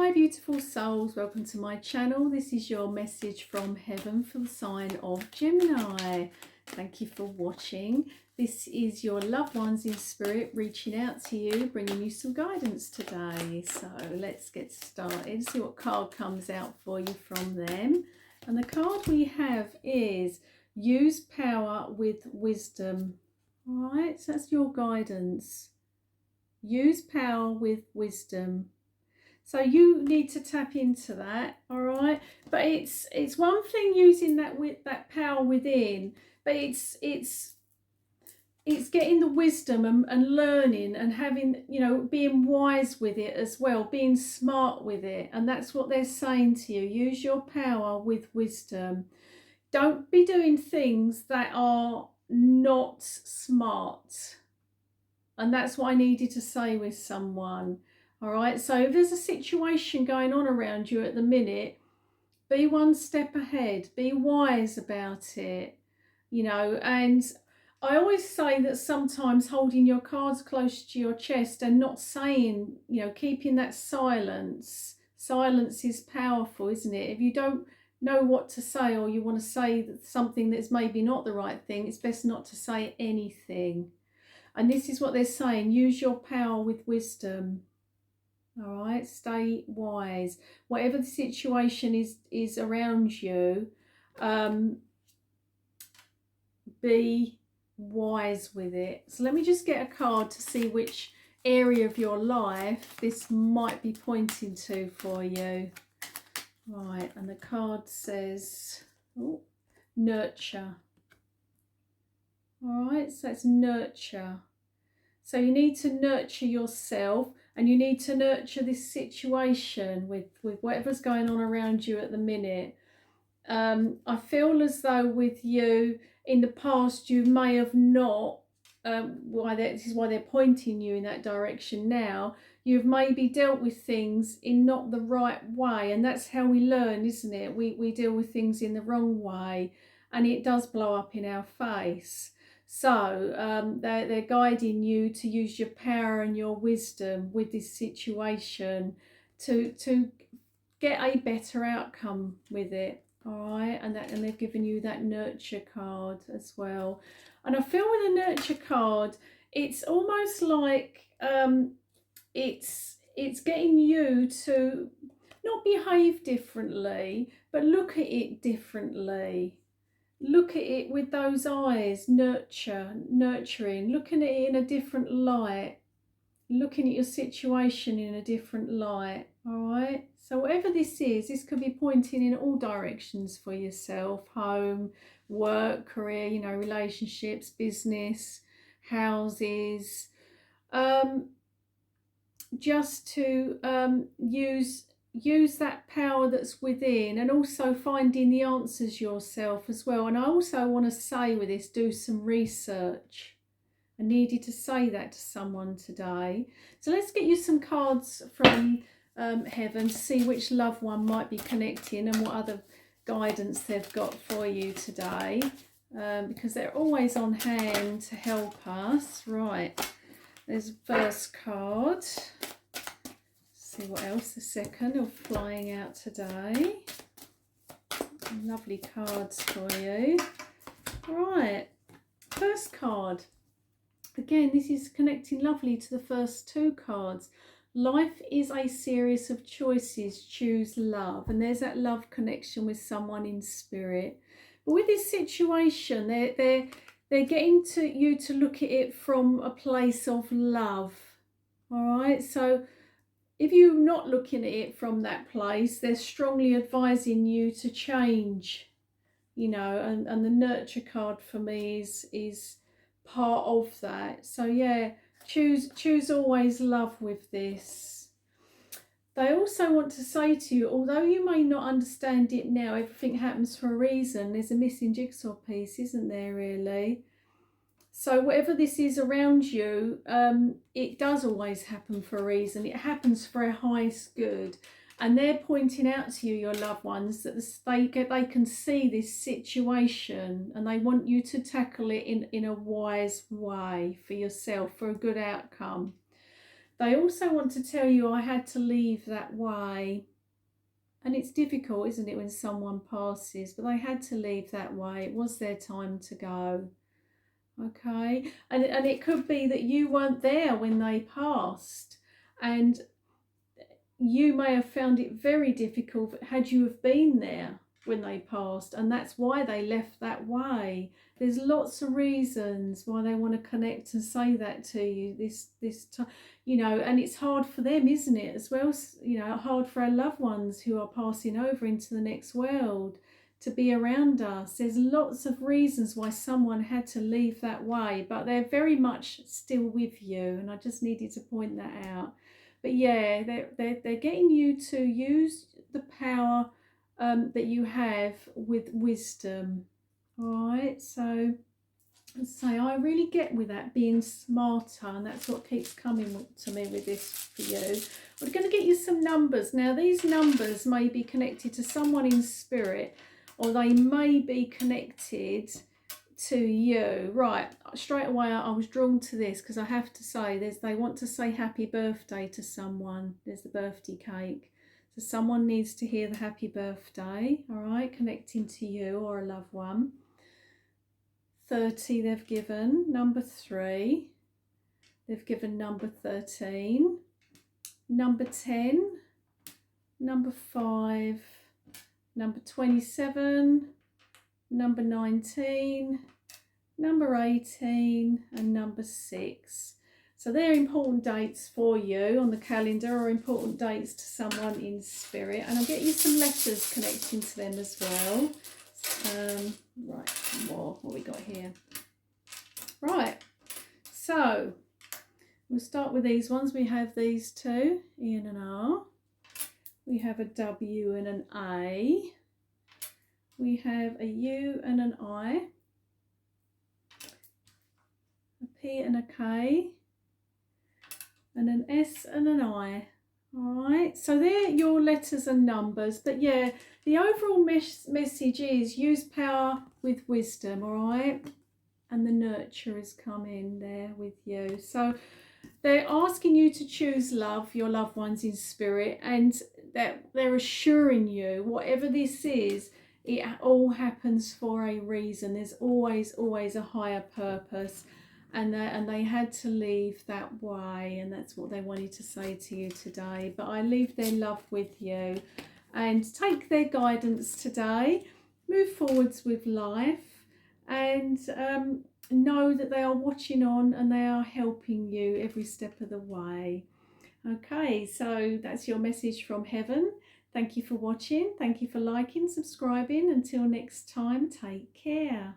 Hi beautiful souls, welcome to my channel. This is your message from heaven for the sign of Gemini. Thank you for watching. This is your loved ones in spirit reaching out to you, bringing you some guidance today. So let's get started, see what card comes out for you from them. And the card we have is use power with wisdom. All right, so that's your guidance. Use power with wisdom. So you need to tap into that, all right? But it's one thing using that power within, but it's getting the wisdom and learning and having, being wise with it as well, being smart with it. And that's what they're saying to you. Use your power with wisdom. Don't be doing things that are not smart. And that's what I needed to say with someone. All right, so if there's a situation going on around you at the minute, be one step ahead, be wise about it, and I always say that sometimes holding your cards close to your chest and not saying, keeping that silence is powerful, isn't it? If you don't know what to say, or you want to say something that's maybe not the right thing, it's best not to say anything. And this is what they're saying: use your power with wisdom. All right, stay wise. Whatever the situation is around you, be wise with it. So let me just get a card to see which area of your life this might be pointing to for you. Right, and the card says, nurture. All right, so it's nurture. So you need to nurture yourself, and you need to nurture this situation with whatever's going on around you at the minute. I feel as though with you in the past, you may have not, this is why they're pointing you in that direction now. You've maybe dealt with things in not the right way, and that's how we learn, isn't it? We deal with things in the wrong way, and it does blow up in our face. So they're guiding you to use your power and your wisdom with this situation to get a better outcome with it. All right, and they've given you that nurture card as well. And I feel with the nurture card, it's almost like it's getting you to not behave differently, but look at it differently. Look at it with those eyes, nurturing, looking at it in a different light, looking at your situation in a different light. All right, so whatever this is, this could be pointing in all directions for yourself: home, work, career, relationships, business, houses. Just to use that power that's within, and also finding the answers yourself as well. And I also want to say with this, do some research. I needed to say that to someone today. So let's get you some cards from heaven, see which loved one might be connecting and what other guidance they've got for you today, because they're always on hand to help us. Right, there's the first card. See what else. The second of flying out today. Lovely cards for you. Right, first card. Again, this is connecting lovely to the first two cards. Life is a series of choices. Choose love. And there's that love connection with someone in spirit. But with this situation, they're getting you to look at it from a place of love. All right, so if you're not looking at it from that place, they're strongly advising you to change, and the nurture card for me is part of that. So yeah, choose always love with this. They also want to say to you, although you may not understand it now, everything happens for a reason. There's a missing jigsaw piece, isn't there, really? So whatever this is around you, it does always happen for a reason. It happens for a highest good. And they're pointing out to you, your loved ones, that they can see this situation, and they want you to tackle it in a wise way for yourself, for a good outcome. They also want to tell you, I had to leave that way. And it's difficult, isn't it, when someone passes, but they had to leave that way. It was their time to go. Okay. And it could be that you weren't there when they passed, and you may have found it very difficult had you have been there when they passed, and that's why they left that way. There's lots of reasons why they want to connect and say that to you this time, you know, and it's hard for them, isn't it, as well, you know, hard for our loved ones who are passing over into the next world to be around us. There's lots of reasons why someone had to leave that way, but they're very much still with you, and I just needed to point that out. But yeah, they're getting you to use the power that you have with wisdom. All right, so I really get with that, being smarter, and that's what keeps coming to me with this for you. We're going to get you some numbers. Now, these numbers may be connected to someone in spirit, or they may be connected to you. Right, straight away I was drawn to this because I have to say, they want to say happy birthday to someone. There's the birthday cake. So someone needs to hear the happy birthday, all right, connecting to you or a loved one. 30 they've given, number 3. They've given number 13, number 10, number 5, number 27, number 19, number 18, and number 6. So they're important dates for you on the calendar, or important dates to someone in spirit. And I'll get you some letters connecting to them as well. Right, more. What we got here? Right, so we'll start with these ones. We have these two, E and an R. We have a W and an A. We have a U and an I. A P and a K. And an S and an I. All right, so they're your letters and numbers. But yeah, the overall message is use power with wisdom, all right? And the nurture is coming there with you. So they're asking you to choose love, your loved ones in spirit, and that they're assuring you, whatever this is, it all happens for a reason. There's always a higher purpose. And they had to leave that way, and that's what they wanted to say to you today. But I leave their love with you, and take their guidance today. Move forwards with life, and know that they are watching on and they are helping you every step of the way. Okay, so that's your message from heaven. Thank you for watching. Thank you for liking, subscribing. Until next time, take care.